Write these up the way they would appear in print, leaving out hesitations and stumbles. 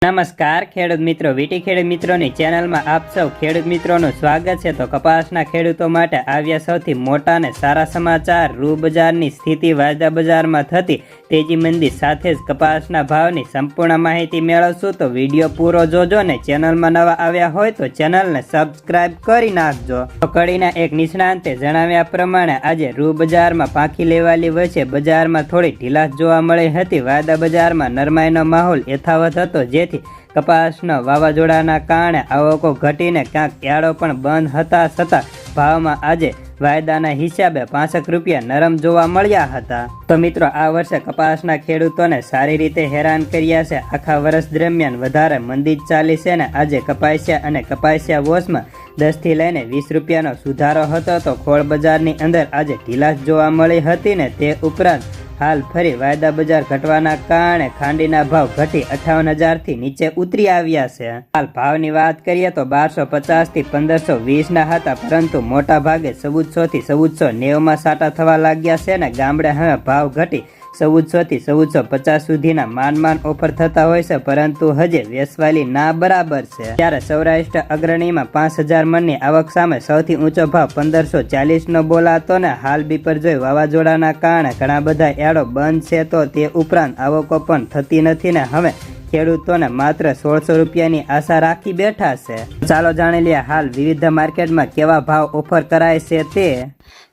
નમસ્કાર ખેડૂત મિત્રો, વીટી ખેડૂત મિત્રોની ચેનલમાં આપ સૌ ખેડૂત મિત્રોનું સ્વાગત છે। તો કપાસના ખેડૂતો માટે આવ્યા સૌથી મોટા અને સારા સમાચાર। રૂ બજારની સ્થિતિ, વાયદા બજારમાં થતી તેજી મંદી સાથે જ કપાસના ભાવની સંપૂર્ણ માહિતી મેળવશું। તો વિડીયો પૂરો જોજો ને ચેનલમાં નવા આવ્યા હોય તો ચેનલને સબસ્ક્રાઇબ કરી નાખજો। તો કડીના એક નિષ્ણાંતે જણાવ્યા પ્રમાણે આજે રૂ બજારમાં પાંખી લેવાલી વચ્ચે બજારમાં થોડી ઢીલાશ જોવા મળી હતી। વાયદા બજારમાં નરમાઈનો માહોલ યથાવત હતો, જેથી કપાસના વાવાઝોડાના કારણે આવકો ઘટીને ક્યાંક યાર્ડો પણ બંધ હતા, છતાં ભાવમાં આજે વાયદાના હિસાબે 65 રૂપિયા નરમ જોવા મળ્યા હતા। તો મિત્રો, આ વર્ષે કપાસના ખેડૂતોને સારી રીતે હેરાન કર્યા છે। આખા વર્ષ દરમિયાન વધારે મંદી જ ચાલી છે ને આજે કપાસિયા અને કપાસિયા વોશમાં 10 થી લઈને 20 રૂપિયાનો સુધારો હતો। તો ખોળ બજારની અંદર આજે ઢીલાશ જોવા મળી હતી ને તે ઉપરાંત હાલ ફરી વાયદા બજાર ઘટવાના કારણે ખાંડીના ભાવ ઘટી 58,000 થી નીચે ઉતરી આવ્યા છે। હાલ ભાવની વાત કરીએ તો 1250 થી 1520 ના હતા, પરંતુ મોટા ભાગે 1400 થી 1490 માં સાટા થવા લાગ્યા છે ને ગામડે હવે ભાવ ઘટી 1400 થી 1450 સુધીના માન ઓફર થતા હોય છે, પરંતુ હજી વેચવાલી ના બરાબર છે। ત્યારે સૌરાષ્ટ્ર અગ્રણીમાં 5000 મણની આવક સામે સૌથી ઊંચો ભાવ 1540 નો બોલાતો ને હાલ બીપરજોય વાવાઝોડાના કારણે ઘણા બધા યાર્ડો બંધ છે। તો તે ઉપરાંત આવકો પણ થતી નથી ને હવે ખેડૂતોને માત્ર 1600 રૂપિયાની આશા રાખી બેઠા છે। ચાલો જાણી લઈએ હાલ વિવિધ માર્કેટમાં કેવા ભાવ ઓફર કરાય છે તે।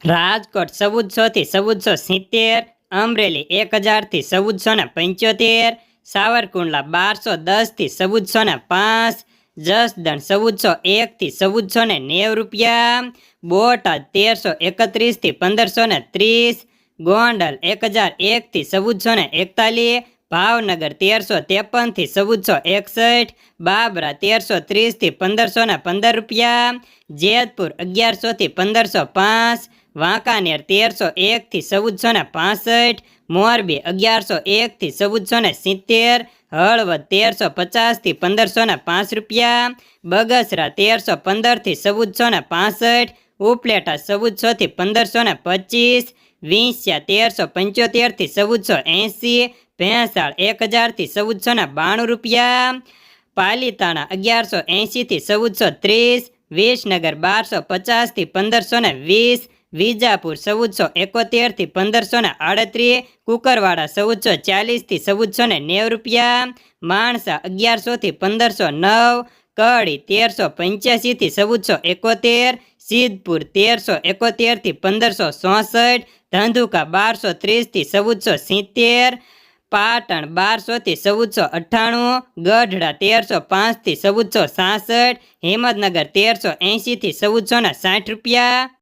રાજકોટ 1400 થી 1470, અમરેલી 1000 થી 1475, સાવરકુંડલા 1210 થી 1405, જસદણ 1401 થી 1490 રૂપિયા, બોટાદ 1331 થી 1530, ગોંડલ 1001 થી 1441, ભાવનગર 1353 થી 1461, બાબરા 1330 થી 1515 રૂપિયા, જેતપુર 1100 થી 1505, વાંકાનેર 1301 થી 1465, મોરબી 1101 થી 1470, હળવદ 1350 થી 1505 રૂપિયા, બગસરા 1315 થી 1465, ઉપલેટા 1400 થી 1525, વિંછિયા 1375 થી 1480, ભેંસાળ 1000 થી 1492 રૂપિયા, પાલીતાણા 1180 થી 1430, વિસનગર 1250 થી 1520, વિજાપુર 1471 થી 1538, કુકરવાડા 1440 થી 1490 રૂપિયા, માણસા 1100 થી 1509, કડી 1385 થી 1471, સિદ્ધપુર 1371 થી 1564, ધંધુકા 1230 થી 1470, પાટણ 1200 થી 1498, ગઢડા 1305 થી 1466, હિંમતનગર 1380 થી 1460 રૂપિયા।